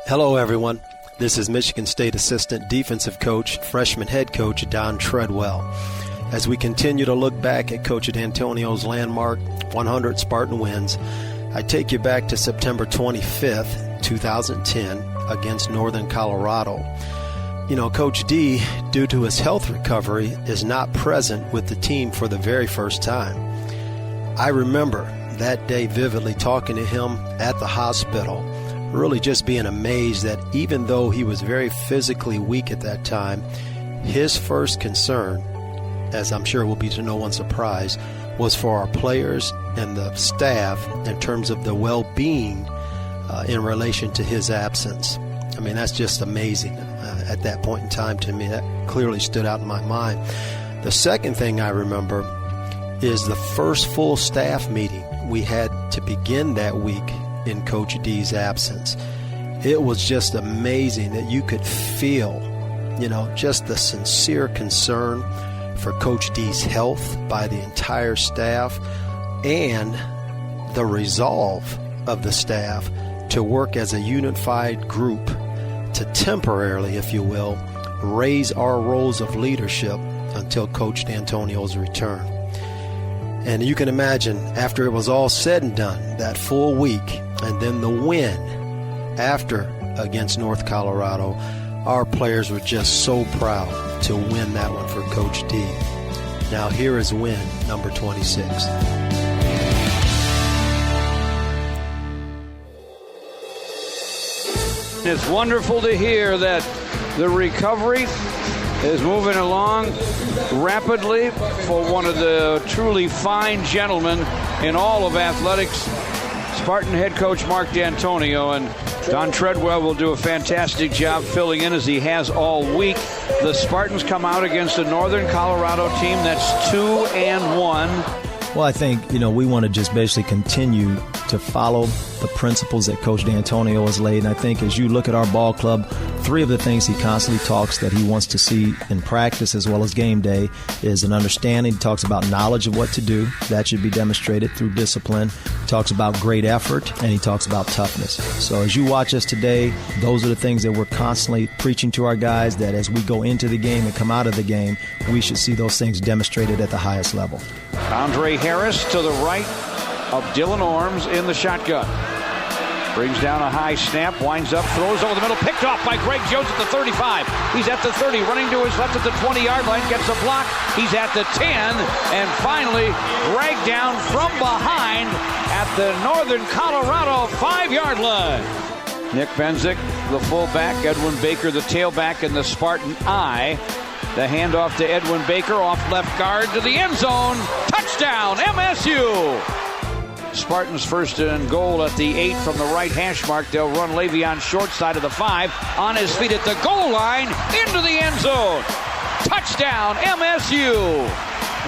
Hello, everyone. This is Michigan State Assistant Defensive Coach, Freshman Head Coach Don Treadwell. As we continue to look back at Coach Dantonio's landmark 100 Spartan wins, I take you back to September 25th, 2010, against Northern Colorado. You know, Coach D, due to his health recovery, is not present with the team for the very first time. I remember that day vividly talking to him at the hospital, really just being amazed that even though he was very physically weak at that time, his first concern, as I'm sure will be to no one's surprise, was for our players and the staff in terms of the well-being in relation to his absence. I mean, that's just amazing at that point in time to me. That clearly stood out in my mind. The second thing I remember is the first full staff meeting we had to begin that week in Coach D's absence. It was just amazing that you could feel, you know, just the sincere concern for Coach D's health by the entire staff and the resolve of the staff to work as a unified group to temporarily, if you will, raise our roles of leadership until Coach Dantonio's return. And you can imagine, after it was all said and done, that full week, and then the win after against North Colorado, our players were just so proud to win that one for Coach D. Now here is win number 26. It's wonderful to hear that the recovery is moving along rapidly for one of the truly fine gentlemen in all of athletics, Spartan head coach Mark Dantonio. And Don Treadwell will do a fantastic job filling in as he has all week. The Spartans come out against a Northern Colorado team that's 2-1. Well, I think, we want to just basically continue to follow the principles that Coach Dantonio has laid. And I think as you look at our ball club, three of the things he constantly talks that he wants to see in practice as well as game day is an understanding. He talks about knowledge of what to do. That should be demonstrated through discipline. He talks about great effort, and he talks about toughness. So as you watch us today, those are the things that we're constantly preaching to our guys, that as we go into the game and come out of the game, we should see those things demonstrated at the highest level. Andre Harris to the right of Dylan Orms in the shotgun. Brings down a high snap, winds up, throws over the middle, picked off by Greg Jones at the 35. He's at the 30, running to his left at the 20-yard line, gets a block. He's at the 10, and finally dragged down from behind at the Northern Colorado 5-yard line. Nick Benzik, the fullback, Edwin Baker, the tailback, and the Spartan eye. The handoff to Edwin Baker, off left guard to the end zone. Touchdown, MSU! Spartans first and goal at the 8 from the right hash mark. They'll run Le'Veon short side of the 5. On his feet at the goal line, into the end zone. Touchdown, MSU!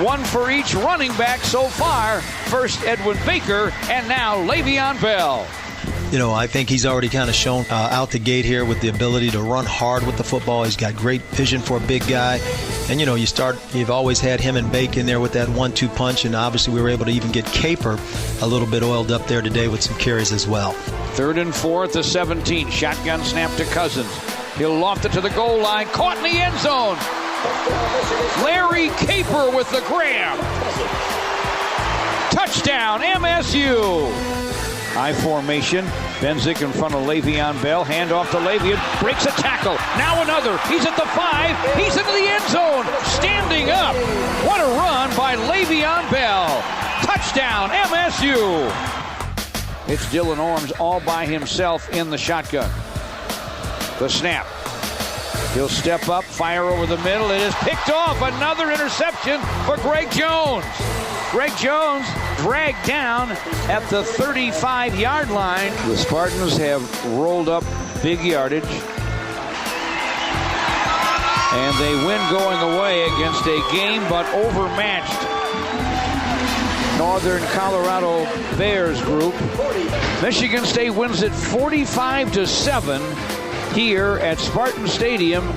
One for each running back so far. First Edwin Baker, and now Le'Veon Bell. I think he's already kind of shown out the gate here with the ability to run hard with the football. He's got great vision for a big guy. And, you've always had him and Bake in there with that 1-2 punch, and obviously we were able to even get Caper a little bit oiled up there today with some carries as well. 3rd and 4 at the 17. Shotgun snap to Cousins. He'll loft it to the goal line. Caught in the end zone. Larry Caper with the grab. Touchdown, MSU. I formation. Benzik in front of Le'Veon Bell. Hand off to Le'Veon. Breaks a tackle. Now another. He's at the 5. He's into the end zone. Standing up. What a run by Le'Veon Bell. Touchdown, MSU. It's Dylan Orms all by himself in the shotgun. The snap. He'll step up, fire over the middle. It is picked off. Another interception for Greg Jones. Greg Jones dragged down at the 35-yard line. The Spartans have rolled up big yardage. And they win going away against a game but overmatched Northern Colorado Bears group. Michigan State wins it 45-7 here at Spartan Stadium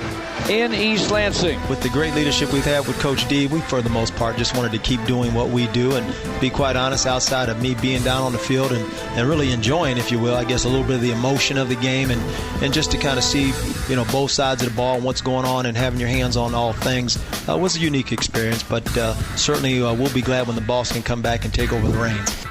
in East Lansing. With the great leadership we've had with Coach D, we, for the most part, just wanted to keep doing what we do. And be quite honest, outside of me being down on the field and really enjoying, if you will, I guess, a little bit of the emotion of the game and just to kind of see, both sides of the ball and what's going on and having your hands on all things was a unique experience. But certainly we'll be glad when the boss can come back and take over the reins.